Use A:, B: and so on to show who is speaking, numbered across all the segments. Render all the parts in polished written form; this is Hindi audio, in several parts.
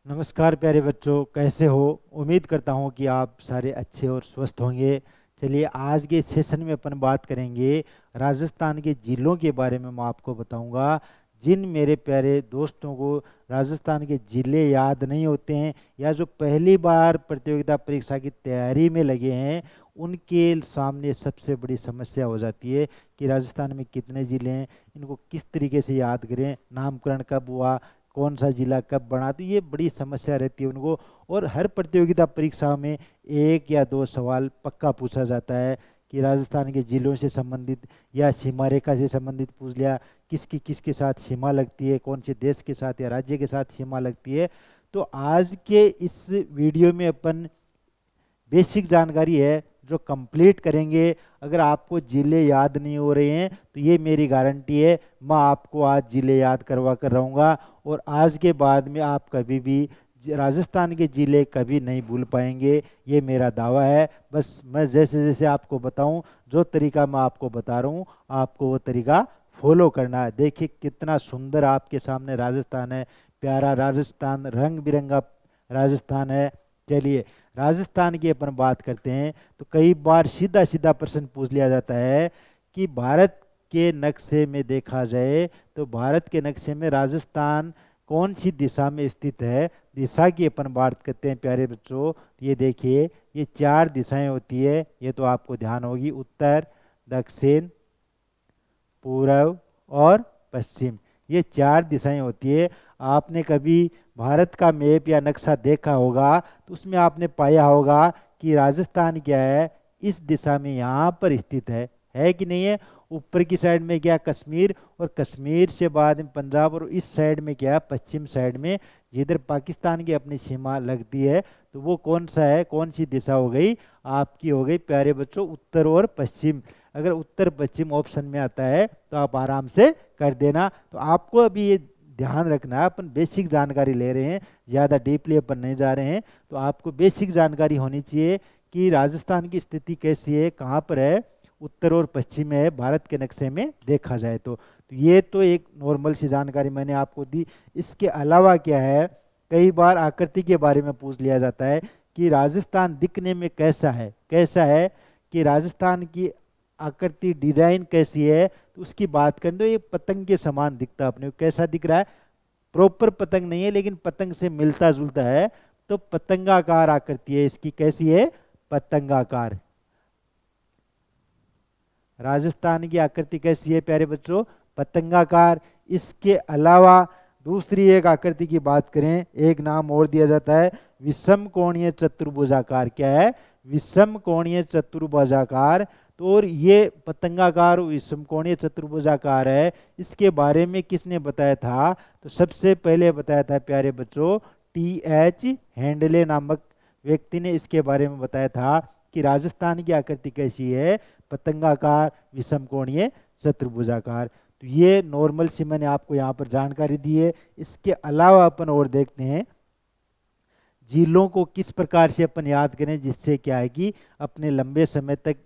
A: नमस्कार प्यारे बच्चों, कैसे हो। उम्मीद करता हूँ कि आप सारे अच्छे और स्वस्थ होंगे। चलिए, आज के सेशन में अपन बात करेंगे राजस्थान के जिलों के बारे में। मैं आपको बताऊंगा जिन मेरे प्यारे दोस्तों को राजस्थान के ज़िले याद नहीं होते हैं या जो पहली बार प्रतियोगिता परीक्षा की तैयारी में लगे हैं, उनके सामने सबसे बड़ी समस्या हो जाती है कि राजस्थान में कितने ज़िले हैं, इनको किस तरीके से याद करें, नामकरण कब हुआ, कौन सा जिला कब बना। तो ये बड़ी समस्या रहती है उनको। और हर प्रतियोगिता परीक्षा में एक या दो सवाल पक्का पूछा जाता है कि राजस्थान के जिलों से संबंधित या सीमा रेखा से संबंधित पूछ लिया, किसकी किसके साथ सीमा लगती है, कौन से देश के साथ या राज्य के साथ सीमा लगती है। तो आज के इस वीडियो में अपन बेसिक जानकारी है जो कंप्लीट करेंगे। अगर आपको जिले याद नहीं हो रहे हैं तो ये मेरी गारंटी है, मैं आपको आज जिले याद करवा कर रहूँगा। और आज के बाद में आप कभी भी राजस्थान के जिले कभी नहीं भूल पाएंगे, ये मेरा दावा है। बस मैं जैसे जैसे आपको बताऊं, जो तरीका मैं आपको बता रहा हूँ, आपको वो तरीका फॉलो करना है। देखिए कितना सुंदर आपके सामने राजस्थान है, प्यारा राजस्थान, रंग बिरंगा राजस्थान है। चलिए, राजस्थान की अपन बात करते हैं तो कई बार सीधा सीधा प्रश्न पूछ लिया जाता है कि भारत के नक्शे में देखा जाए तो भारत के नक्शे में राजस्थान कौन सी दिशा में स्थित है। दिशा की अपन बात करते हैं प्यारे बच्चों। ये देखिए, ये चार दिशाएं होती है, ये तो आपको ध्यान होगी, उत्तर, दक्षिण, पूर्व और पश्चिम। ये चार दिशाएं होती है। आपने कभी भारत का मैप या नक्शा देखा होगा तो उसमें आपने पाया होगा कि राजस्थान क्या है, इस दिशा में यहाँ पर स्थित है कि नहीं है। ऊपर की साइड में क्या, कश्मीर, और कश्मीर से बाद में पंजाब, और इस साइड में क्या, पश्चिम साइड में जिधर पाकिस्तान की अपनी सीमा लगती है। तो वो कौन सा है, कौन सी दिशा हो गई आपकी, हो गई प्यारे बच्चों उत्तर और पश्चिम। अगर उत्तर पश्चिम ऑप्शन में आता है तो आप आराम से कर देना। तो आपको अभी ये ध्यान रखना है, अपन बेसिक जानकारी ले रहे हैं, ज़्यादा डीपली अपन नहीं जा रहे हैं। तो आपको बेसिक जानकारी होनी चाहिए कि राजस्थान की स्थिति कैसी है, कहाँ पर है, उत्तर और पश्चिम में है भारत के नक्शे में देखा जाए तो ये तो एक नॉर्मल सी जानकारी मैंने आपको दी। इसके अलावा क्या है, कई बार आकृति के बारे में पूछ लिया जाता है कि राजस्थान दिखने में कैसा है, कैसा है, कि राजस्थान की आकृति डिजाइन कैसी है। तो उसकी बात करें तो ये पतंग के समान दिखता है अपने को। कैसा दिख रहा है, प्रॉपर पतंग नहीं है लेकिन पतंग से मिलता जुलता है। तो पतंगाकार आकृति है इसकी, कैसी है, पतंगाकार। राजस्थान की आकृति कैसी है प्यारे बच्चों, पतंगाकार। इसके अलावा दूसरी एक आकृति की बात करें, एक नाम और दिया जाता है विषम कोणीय चतुर्भुजाकार। क्या है, विषम कोणीय चतुर्भुजाकार। तो और ये पतंगाकार विषम कोणीय चतुर्भुजाकार है, इसके बारे में किसने बताया था, तो सबसे पहले बताया था प्यारे बच्चों T.H. हैंडले नामक व्यक्ति ने इसके बारे में बताया था कि राजस्थान की आकृति कैसी है, पतंगाकार विषम कोणीय चतुर्भुजाकार। तो ये नॉर्मल सी मैंने आपको यहाँ पर जानकारी दी है। इसके अलावा अपन और देखते हैं जिलों को किस प्रकार से अपन याद करें जिससे क्या है कि अपने लंबे समय तक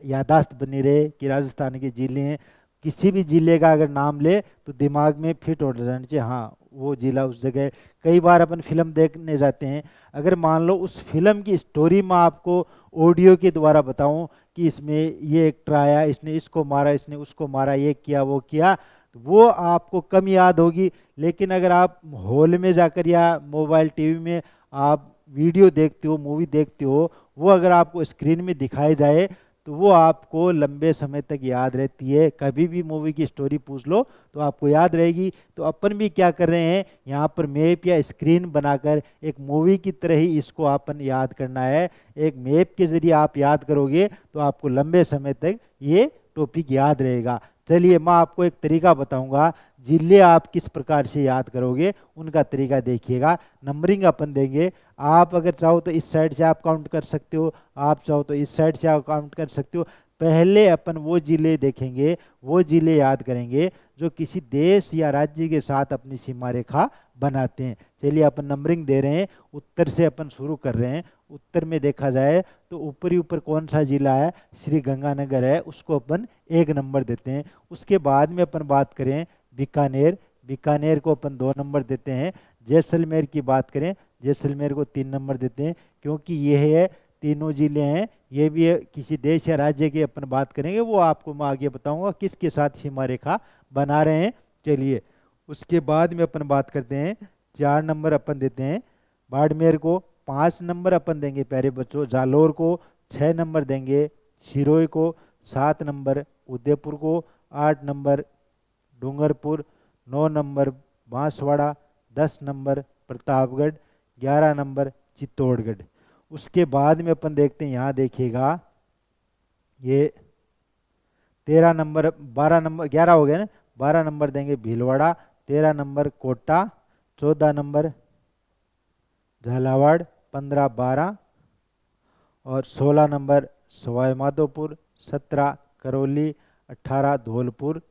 A: यादाश्त बनी रहे कि राजस्थान के जिले हैं। किसी भी जिले का अगर नाम ले तो दिमाग में फिट हो जाना चाहिए, हाँ वो जिला उस जगह है। कई बार अपन फिल्म देखने जाते हैं, अगर मान लो उस फिल्म की स्टोरी में आपको ऑडियो के द्वारा बताऊं कि इसमें ये एक्टर आया, इसने इसको मारा, इसने उसको मारा, ये किया वो किया, तो वो आपको कम याद होगी। लेकिन अगर आप हॉल में जाकर या मोबाइल टीवी में आप वीडियो देखते हो, मूवी देखते हो, वो अगर आपको स्क्रीन में दिखाई जाए तो वो आपको लंबे समय तक याद रहती है। कभी भी मूवी की स्टोरी पूछ लो तो आपको याद रहेगी। तो अपन भी क्या कर रहे हैं, यहाँ पर मैप या स्क्रीन बनाकर एक मूवी की तरह ही इसको अपन याद करना है। एक मैप के जरिए आप याद करोगे तो आपको लंबे समय तक ये टॉपिक याद रहेगा। चलिए, मैं आपको एक तरीका बताऊंगा जिले आप किस प्रकार से याद करोगे, उनका तरीका देखिएगा। नंबरिंग अपन देंगे, आप अगर चाहो तो इस साइड से आप काउंट कर सकते हो, आप चाहो तो इस साइड से आप काउंट कर सकते हो। पहले अपन वो जिले देखेंगे, वो जिले याद करेंगे जो किसी देश या राज्य के साथ अपनी सीमा रेखा बनाते हैं। चलिए, अपन नंबरिंग दे रहे हैं, उत्तर से अपन शुरू कर रहे हैं। उत्तर में देखा जाए तो ऊपरी ऊपर कौन सा जिला है, श्री गंगानगर है, उसको अपन 1 नंबर देते हैं। उसके बाद में अपन बात करें बीकानेर, बीकानेर को अपन 2 नंबर देते हैं। जैसलमेर की बात करें, जैसलमेर को 3 नंबर देते हैं, क्योंकि ये है तीनों जिले हैं, ये भी है किसी देश या राज्य की अपन बात करेंगे, वो आपको मैं आगे बताऊंगा किसके साथ सीमा रेखा बना रहे हैं। चलिए उसके बाद में अपन बात करते हैं, 4 नंबर अपन देते हैं बाड़मेर को, 5 नंबर अपन देंगे प्यारे बच्चों जालोर को, 6 नंबर देंगे सिरोही को, 7 नंबर उदयपुर को, 8 number Dungarpur, 9 number Banswara, 10 number Pratapgarh, 11 number Chittorgarh. उसके बाद में अपन देखते हैं, यहाँ देखिएगा ये 13 नंबर 12 नंबर 11 हो गया ना, 12 नंबर देंगे भीलवाड़ा, 13 नंबर कोटा, 14 नंबर झालावाड़, 15 12 और 16 नंबर सवाई माधोपुर, 17 करौली, 18 धौलपुर,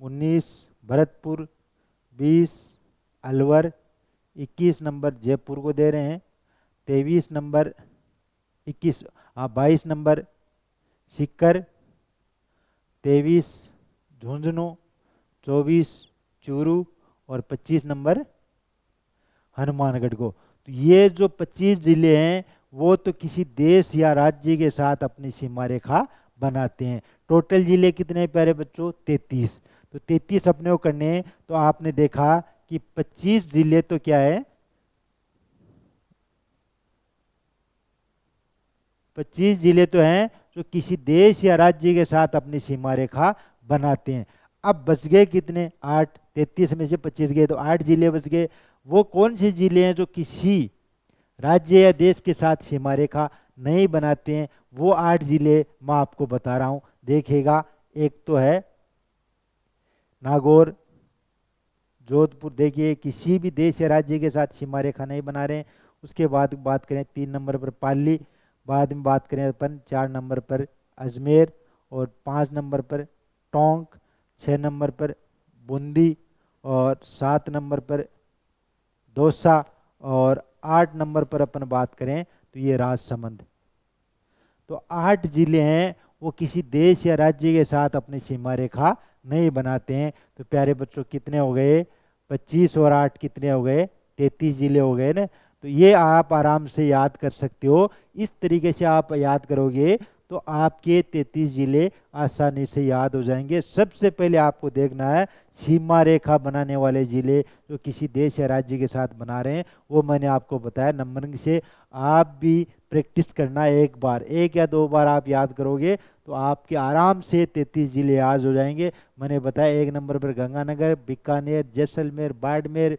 A: 19 भरतपुर, 20 अलवर, 21 नंबर जयपुर को दे रहे हैं, 23 नंबर 22 नंबर सीकर, 23 झुंझुनू, 24 चूरू और 25 नंबर हनुमानगढ़ को। तो ये जो 25 जिले हैं वो तो किसी देश या राज्य के साथ अपनी सीमा रेखा बनाते हैं। टोटल जिले कितने प्यारे बच्चों? 33। तो 33 अपने को करने हैं। तो आपने देखा कि 25 जिले तो क्या है, 25 जिले तो हैं जो किसी देश या राज्य के साथ अपनी सीमा रेखा बनाते हैं। अब बच गए कितने? 8। 33 में से 25 गए तो 8 जिले बच गए। वो कौन से जिले हैं जो किसी राज्य या देश के साथ सीमा रेखा नहीं बनाते हैं? वो 8 जिले मैं आपको बता रहा हूं, देखिएगा। एक तो है नागौर, जोधपुर, देखिए किसी भी देश या राज्य के साथ सीमा रेखा नहीं बना रहे हैं। उसके बाद बात करें 3 नंबर पर पाली, बाद में बात करें अपन 4 नंबर पर अजमेर और 5 नंबर पर टोंक, 6 नंबर पर बूंदी और 7 नंबर पर दौसा और 8 नंबर पर अपन बात करें तो ये राजसमंद। तो 8 जिले हैं वो किसी देश या राज्य के साथ अपनी सीमा रेखा नहीं बनाते हैं। तो प्यारे बच्चों कितने हो गए? 25 और 8 कितने हो गए? 33 जिले हो गए ना। तो ये आप आराम से याद कर सकते हो। इस तरीके से आप याद करोगे तो आपके 33 जिले आसानी से याद हो जाएंगे। सबसे पहले आपको देखना है सीमा रेखा बनाने वाले जिले जो किसी देश या राज्य के साथ बना रहे हैं, वो मैंने आपको बताया नंबरिंग से। आप भी प्रैक्टिस करना, एक बार 1 या 2 बार आप याद करोगे तो आपके आराम से 33 जिले याद हो जाएंगे। मैंने बताया 1 नंबर पर गंगानगर, बीकानेर, जैसलमेर, बाड़मेर,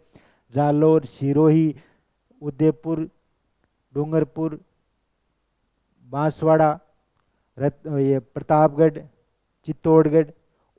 A: जालोर, सिरोही, उदयपुर, डूंगरपुर, बांसवाड़ा, ये प्रतापगढ़, चित्तौड़गढ़।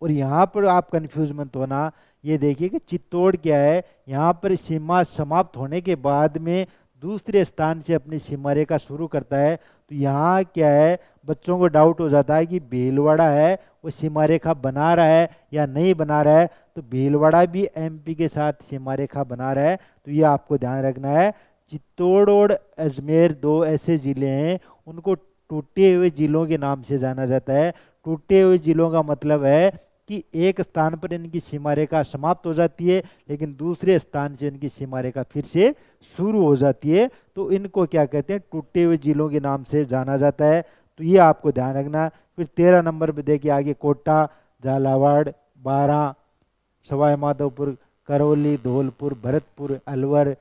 A: और यहाँ पर आप कंफ्यूज मत होना, ये देखिए कि चित्तौड़ क्या है, यहाँ पर सीमा समाप्त होने के बाद में दूसरे स्थान से अपनी सीमा रेखा शुरू करता है। तो यहाँ क्या है, बच्चों को डाउट हो जाता है कि भीलवाड़ा है वो सीमा रेखा बना रहा है या नहीं बना रहा है। तो भीलवाड़ा भी एमपी के साथ सीमा रेखा बना रहा है। तो ये आपको ध्यान रखना है। चित्तौड़ और अजमेर 2 ऐसे जिले हैं उनको टूटे हुए जिलों के नाम से जाना जाता है। टूटे हुए जिलों का मतलब है कि एक स्थान पर इनकी सीमा रेखा समाप्त हो जाती है लेकिन दूसरे स्थान से इनकी सीमा रेखा फिर से शुरू हो जाती है। तो इनको क्या कहते हैं? टूटे हुए जिलों के नाम से जाना जाता है। तो ये आपको ध्यान रखना। फिर 13 नंबर पर देखिए आगे कोटा, झालावाड़, बारां, सवाई माधोपुर, करौली, धौलपुर, भरतपुर, अलवर,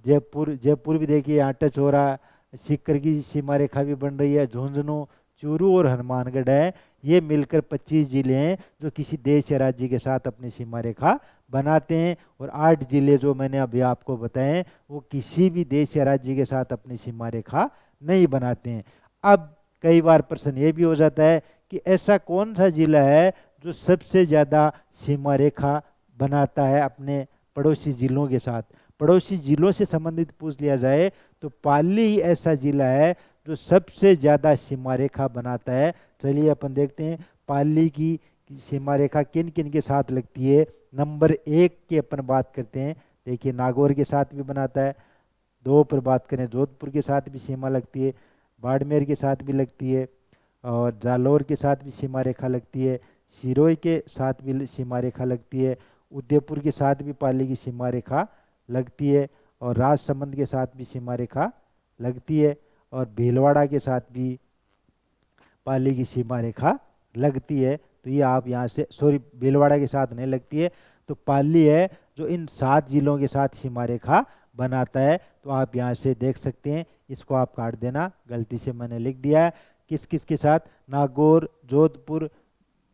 A: जयपुर। जयपुर भी देखिए यहाँ टच हो रहा है। सीकर की सीमा रेखा भी बन रही है। झुंझुनू, चूरू और हनुमानगढ़ है। ये मिलकर 25 जिले हैं जो किसी देश या राज्य के साथ अपनी सीमा रेखा बनाते हैं। और 8 जिले जो मैंने अभी आपको बताए वो किसी भी देश या राज्य के साथ अपनी सीमा रेखा नहीं बनाते हैं। अब कई बार प्रश्न ये भी हो जाता है कि ऐसा कौन सा जिला है जो सबसे ज़्यादा सीमा रेखा बनाता है अपने पड़ोसी जिलों के साथ? पड़ोसी जिलों से संबंधित पूछ लिया जाए तो पाली ही ऐसा जिला है जो सबसे ज़्यादा सीमा रेखा बनाता है। चलिए अपन देखते हैं पाली की सीमा रेखा किन किन के साथ लगती है। नंबर 1 की अपन बात करते हैं, देखिए नागौर के साथ भी बनाता है। 2 पर बात करें जोधपुर के साथ भी सीमा लगती है, बाड़मेर के साथ भी लगती है और जालोर के साथ भी सीमा रेखा लगती है, सिरोही के साथ भी सीमा रेखा लगती है, उदयपुर के साथ भी पाली की सीमा रेखा लगती है और राजसमंद के साथ भी सीमा रेखा लगती है, और भीलवाड़ा के साथ भी पाली की सीमा रेखा लगती है। तो ये आप यहाँ से, सॉरी भीलवाड़ा के साथ नहीं लगती है, तो पाली है जो इन 7 जिलों के साथ सीमा रेखा बनाता है। तो आप यहाँ से देख सकते हैं, इसको आप काट देना, गलती से मैंने लिख दिया है। किस किस के साथ? नागौर, जोधपुर,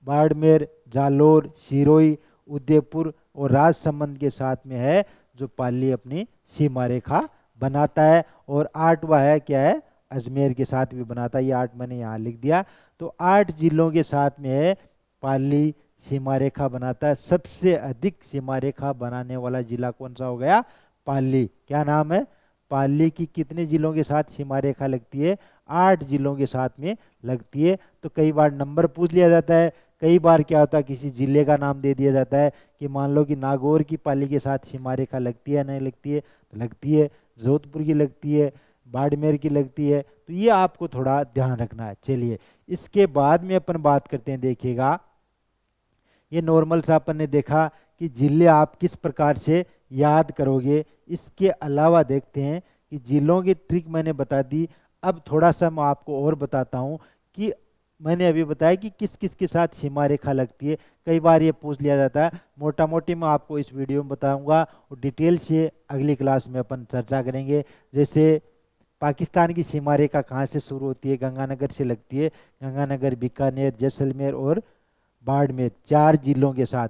A: बाड़मेर, जालोर, सिरोही, उदयपुर और राजसमंद के साथ में है जो पाली अपनी सीमा रेखा बनाता है। और 8वां है क्या है? अजमेर के साथ भी बनाता है। ये 8 मैंने यहाँ लिख दिया। तो 8 जिलों के साथ में है पाली सीमा रेखा बनाता है। सबसे अधिक सीमा रेखा बनाने वाला जिला कौन सा हो गया? पाली। क्या नाम है? पाली की कितने जिलों के साथ सीमा रेखा लगती है? 8 जिलों के साथ में लगती है। तो कई बार नंबर पूछ लिया जाता है, कई बार क्या होता है किसी जिले का नाम दे दिया जाता है कि मान लो कि नागौर की पाली के साथ सीमा रेखा लगती है, नहीं लगती है? तो लगती है। जोधपुर की लगती है, बाड़मेर की लगती है। तो ये आपको थोड़ा ध्यान रखना है। चलिए इसके बाद में अपन बात करते हैं। देखिएगा, ये नॉर्मल सा अपन ने देखा कि जिले आप किस प्रकार से याद करोगे। इसके अलावा देखते हैं कि जिलों की ट्रिक मैंने बता दी। अब थोड़ा सा मैं आपको और बताता हूँ कि मैंने अभी बताया कि किस किस के साथ सीमा रेखा लगती है। कई बार ये पूछ लिया जाता है। मोटा मोटी मैं आपको इस वीडियो में बताऊंगा और डिटेल से अगली क्लास में अपन चर्चा करेंगे। जैसे पाकिस्तान की सीमा रेखा कहाँ से शुरू होती है? गंगानगर से लगती है। गंगानगर, बीकानेर, जैसलमेर और बाड़मेर, 4 जिलों के साथ।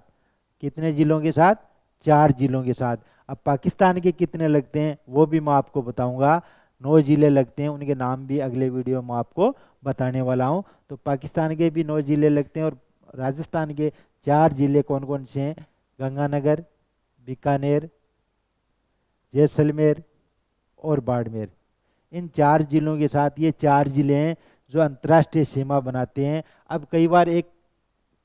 A: कितने जिलों के साथ? 4 जिलों के साथ। अब पाकिस्तान के कितने लगते हैं वो भी मैं आपको बताऊंगा। 9 जिले लगते हैं, उनके नाम भी अगले वीडियो में आपको बताने वाला हूं। तो पाकिस्तान के भी 9 जिले लगते हैं। और राजस्थान के 4 जिले कौन कौन से हैं? गंगानगर, बीकानेर, जैसलमेर और बाड़मेर। इन 4 जिलों के साथ ये 4 जिले हैं जो अंतर्राष्ट्रीय सीमा बनाते हैं। अब कई बार एक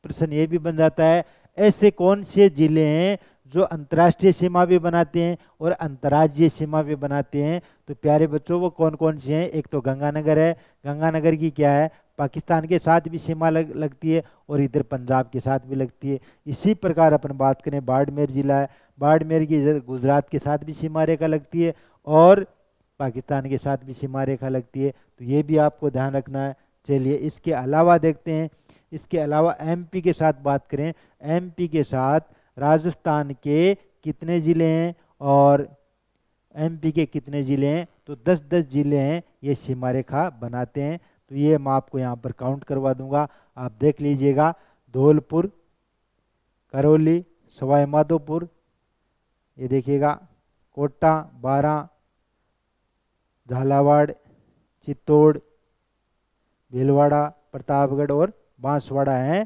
A: प्रश्न ये भी बन जाता है, ऐसे कौन से जिले हैं जो अंतर्राष्ट्रीय सीमा भी बनाते हैं और अंतर्राज्यीय सीमा भी बनाते हैं? तो प्यारे बच्चों वो कौन कौन से हैं? एक तो गंगानगर है। गंगानगर की क्या है? पाकिस्तान के साथ भी सीमा लगती है और इधर पंजाब के साथ भी लगती है। इसी प्रकार अपन बात करें, बाड़मेर जिला है। बाड़मेर की गुजरात के साथ भी सीमा रेखा लगती है और पाकिस्तान के साथ भी सीमा रेखा लगती है। तो ये भी आपको ध्यान रखना है। चलिए इसके अलावा देखते हैं। इसके अलावा एमपी के साथ बात करें, एमपी के साथ राजस्थान के कितने ज़िले हैं और एमपी के कितने ज़िले हैं? तो 10-10 ज़िले हैं ये सीमा रेखा बनाते हैं। तो ये मैं आपको यहाँ पर काउंट करवा दूंगा, आप देख लीजिएगा। धौलपुर, करौली, सवाई माधोपुर, ये देखिएगा, कोटा, बारां, झालावाड़, चित्तौड़, भीलवाड़ा, प्रतापगढ़ और बांसवाड़ा हैं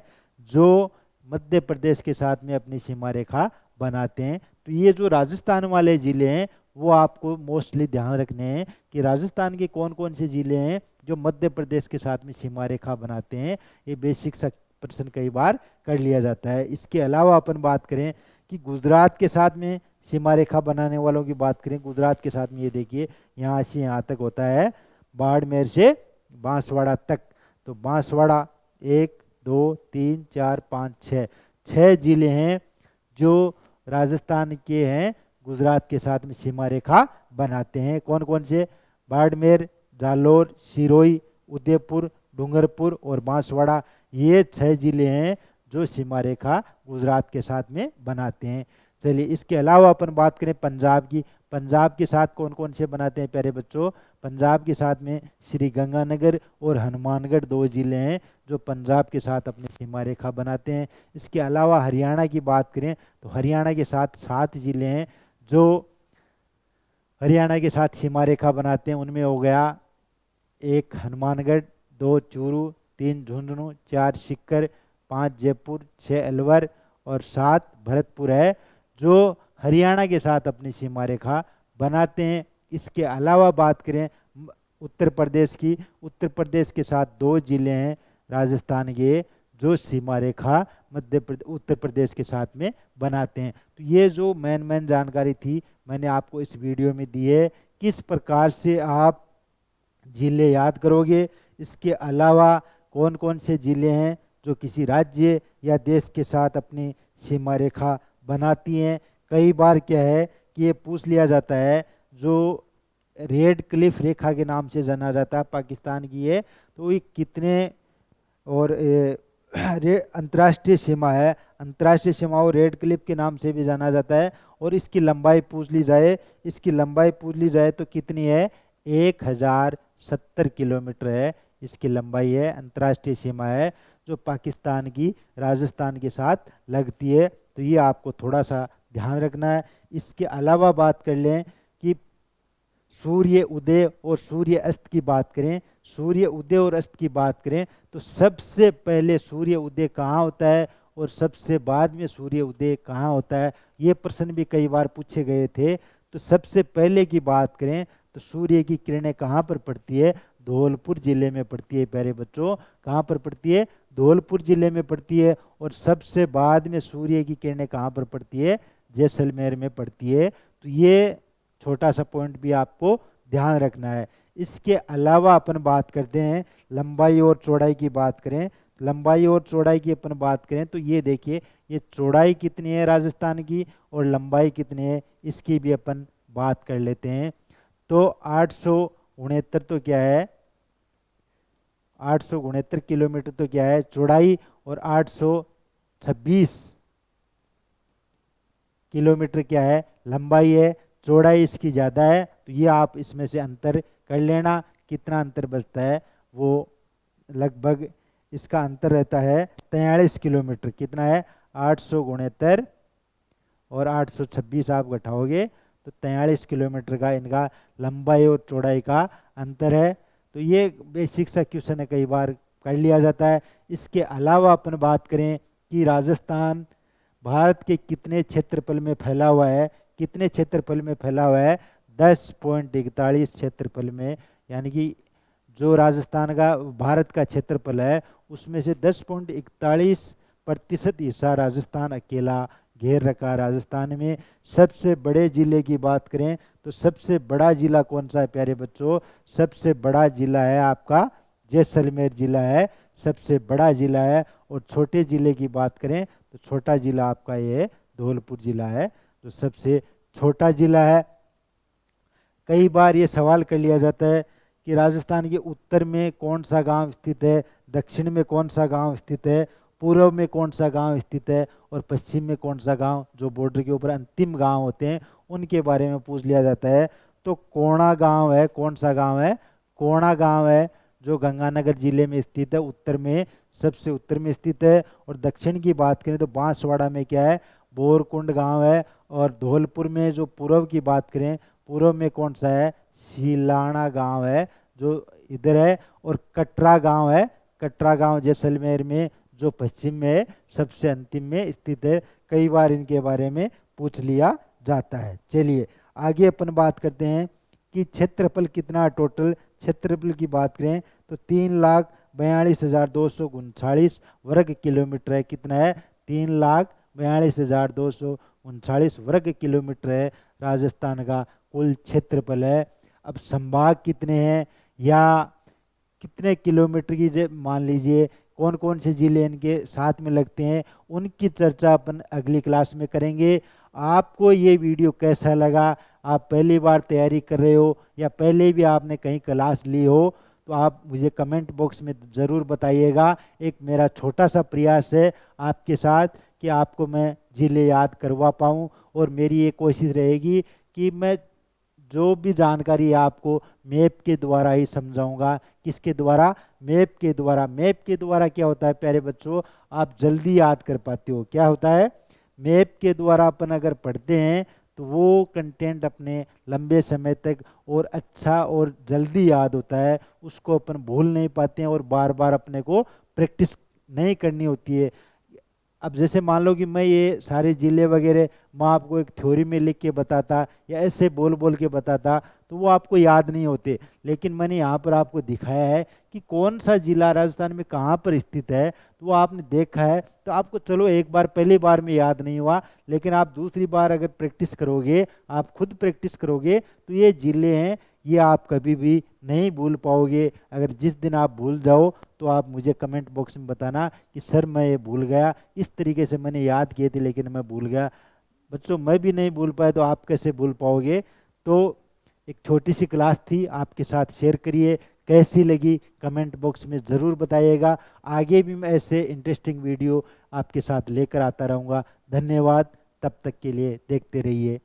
A: जो मध्य प्रदेश के साथ में अपनी सीमा रेखा बनाते हैं। तो ये जो राजस्थान वाले ज़िले हैं वो आपको मोस्टली ध्यान रखने हैं कि राजस्थान के कौन कौन से ज़िले हैं जो मध्य प्रदेश के साथ में सीमा रेखा बनाते हैं। ये बेसिक सा प्रश्न कई बार कर लिया जाता है। इसके अलावा अपन बात करें कि गुजरात के साथ में सीमा रेखा बनाने वालों की बात करें, गुजरात के साथ में ये देखिए यहाँ से यहाँ तक होता है, बाड़मेर से बांसवाड़ा तक। तो बांसवाड़ा 1 2 3 4 5 6 जिले हैं जो राजस्थान के हैं, गुजरात के साथ में सीमा रेखा बनाते हैं। कौन कौन से? बाड़मेर, जालोर, सिरोही, उदयपुर, डूंगरपुर और बांसवाड़ा। ये 6 जिले हैं जो सीमा रेखा गुजरात के साथ में बनाते हैं। चलिए इसके अलावा अपन बात करें पंजाब की। पंजाब के साथ कौन कौन से बनाते हैं प्यारे बच्चों? पंजाब के साथ में श्री गंगानगर और हनुमानगढ़ 2 जिले हैं जो पंजाब के साथ अपनी सीमा रेखा बनाते हैं। इसके अलावा हरियाणा की बात करें तो हरियाणा के साथ 7 जिले हैं जो हरियाणा के साथ सीमा रेखा बनाते हैं। उनमें हो गया 1 हनुमानगढ़, 2 चूरू, 3 झुंझुनू, 4 सीकर, 5 जयपुर, 6 अलवर और 7 भरतपुर है जो हरियाणा के साथ अपनी सीमा रेखा बनाते हैं। इसके अलावा बात करें उत्तर प्रदेश की, उत्तर प्रदेश के साथ 2 जिले हैं राजस्थान के जो सीमा रेखा उत्तर प्रदेश के साथ में बनाते हैं। तो ये जो मेन जानकारी थी मैंने आपको इस वीडियो में दी है, किस प्रकार से आप जिले याद करोगे। इसके अलावा कौन कौन से जिले हैं जो किसी राज्य या देश के साथ अपनी सीमा रेखा बनाती हैं। कई बार क्या है कि ये पूछ लिया जाता है, जो रेड क्लिफ रेखा के नाम से जाना जाता है पाकिस्तान की है, तो ये कितने और अंतर्राष्ट्रीय सीमा है, अंतर्राष्ट्रीय सीमा को रेड क्लिफ के नाम से भी जाना जाता है। और इसकी लंबाई पूछ ली जाए, इसकी लंबाई पूछ ली जाए तो कितनी है, 1070 किलोमीटर है इसकी लंबाई है, अंतर्राष्ट्रीय सीमा है जो पाकिस्तान की राजस्थान के साथ लगती है। तो ये आपको थोड़ा सा ध्यान रखना है। इसके अलावा बात कर लें कि सूर्य उदय और सूर्य अस्त की बात करें, सूर्य उदय और अस्त की बात करें तो सबसे पहले सूर्य उदय कहाँ होता है और सबसे बाद में सूर्य उदय कहाँ होता है, ये प्रश्न भी कई बार पूछे गए थे। तो सबसे पहले की बात करें तो सूर्य की किरणें कहाँ पर पड़ती है, धौलपुर जिले में पड़ती है प्यारे बच्चों, कहाँ पर पड़ती है, धौलपुर जिले में पड़ती है। और सबसे बाद में सूर्य की किरणें कहाँ पर पड़ती है, जैसलमेर में पड़ती है। तो ये छोटा सा पॉइंट भी आपको ध्यान रखना है। इसके अलावा अपन बात करते हैं लंबाई और चौड़ाई की बात करें, लंबाई और चौड़ाई की अपन बात करें तो ये देखिए, ये चौड़ाई कितनी है राजस्थान की और लंबाई कितनी है, इसकी भी अपन बात कर लेते हैं। तो 869 तो क्या है, 869 किलोमीटर तो क्या है चौड़ाई, और 826 किलोमीटर क्या है, लंबाई है। चौड़ाई इसकी ज़्यादा है, तो ये आप इसमें से अंतर कर लेना, कितना अंतर बचता है, वो लगभग इसका अंतर रहता है 43 किलोमीटर। कितना है, 869 और 826 आप घटाओगे तो 43 किलोमीटर का इनका लंबाई और चौड़ाई का अंतर है। तो ये बेसिक सा क्वेश्चन है, कई बार कर लिया जाता है। इसके अलावा अपन बात करें कि राजस्थान भारत के कितने क्षेत्रफल में फैला हुआ है, कितने क्षेत्रफल में फैला हुआ है, 10.41 क्षेत्रफल में। यानी कि जो राजस्थान का भारत का क्षेत्रफल है उसमें से 10.41% हिस्सा राजस्थान अकेला घेर रखा। राजस्थान में सबसे बड़े जिले की बात करें तो सबसे बड़ा जिला कौन सा है प्यारे बच्चों, सबसे बड़ा जिला है आपका जैसलमेर जिला है, सबसे बड़ा जिला है। और छोटे जिले की बात करें तो छोटा जिला आपका ये धौलपुर जिला है जो सबसे छोटा जिला है। कई बार ये सवाल कर लिया जाता है कि राजस्थान के उत्तर में कौन सा गांव स्थित है, दक्षिण में कौन सा गांव स्थित है, पूर्व में कौन सा गांव स्थित है और पश्चिम में कौन सा गांव, जो बॉर्डर के ऊपर अंतिम गांव होते हैं उनके बारे में पूछ लिया जाता है। तो कोणा गांव है, कौन सा गांव है, कोणा गांव है जो गंगानगर जिले में स्थित है, उत्तर में, सबसे उत्तर में स्थित है। और दक्षिण की बात करें तो बांसवाड़ा में क्या है, बोरकुंड गांव है। और धौलपुर में जो पूर्व की बात करें, पूर्व में कौन सा है, सीलाना गांव है जो इधर है। और कटरा गांव है, कटरा गांव जैसलमेर में जो पश्चिम में है, सबसे अंतिम में स्थित है। कई बार इनके बारे में पूछ लिया जाता है। चलिए आगे अपन बात करते हैं कि क्षेत्रफल कितना, टोटल क्षेत्रफल की बात करें तो 3,42,239 वर्ग किलोमीटर है। कितना है, 3,42,239 वर्ग किलोमीटर है राजस्थान का कुल क्षेत्रफल है। अब संभाग कितने हैं या कितने किलोमीटर की, मान लीजिए कौन कौन से जिले इनके साथ में लगते हैं, उनकी चर्चा अपन अगली क्लास में करेंगे। आपको ये वीडियो कैसा लगा, आप पहली बार तैयारी कर रहे हो या पहले भी आपने कहीं क्लास ली हो तो आप मुझे कमेंट बॉक्स में ज़रूर बताइएगा। एक मेरा छोटा सा प्रयास है आपके साथ कि आपको मैं जिले याद करवा पाऊँ, और मेरी ये कोशिश रहेगी कि मैं जो भी जानकारी आपको मैप के द्वारा ही समझाऊंगा। किसके द्वारा, मैप के द्वारा। मैप के द्वारा क्या होता है प्यारे बच्चों, आप जल्दी याद कर पाते हो। क्या होता है, मैप के द्वारा अपन अगर पढ़ते हैं तो वो कंटेंट अपने लंबे समय तक और अच्छा और जल्दी याद होता है, उसको अपन भूल नहीं पाते हैं और बार बार अपने को प्रैक्टिस नहीं करनी होती है। अब जैसे मान लो कि मैं ये सारे जिले वगैरह मैं आपको एक थ्योरी में लिख के बताता या ऐसे बोल बोल के बताता तो वो आपको याद नहीं होते, लेकिन मैंने यहाँ पर आपको दिखाया है कि कौन सा जिला राजस्थान में कहाँ पर स्थित है, तो वो आपने देखा है। तो आपको चलो एक बार पहली बार में याद नहीं हुआ, लेकिन आप दूसरी बार अगर प्रैक्टिस करोगे, आप खुद प्रैक्टिस करोगे तो ये जिले हैं, ये आप कभी भी नहीं भूल पाओगे। अगर जिस दिन आप भूल जाओ तो आप मुझे कमेंट बॉक्स में बताना कि सर मैं ये भूल गया, इस तरीके से मैंने याद किए थे लेकिन मैं भूल गया। बच्चों मैं भी नहीं भूल पाया तो आप कैसे भूल पाओगे। तो एक छोटी सी क्लास थी, आपके साथ शेयर करिए, कैसी लगी कमेंट बॉक्स में ज़रूर बताइएगा। आगे भी मैं ऐसे इंटरेस्टिंग वीडियो आपके साथ लेकर आता रहूँगा। धन्यवाद, तब तक के लिए देखते रहिए।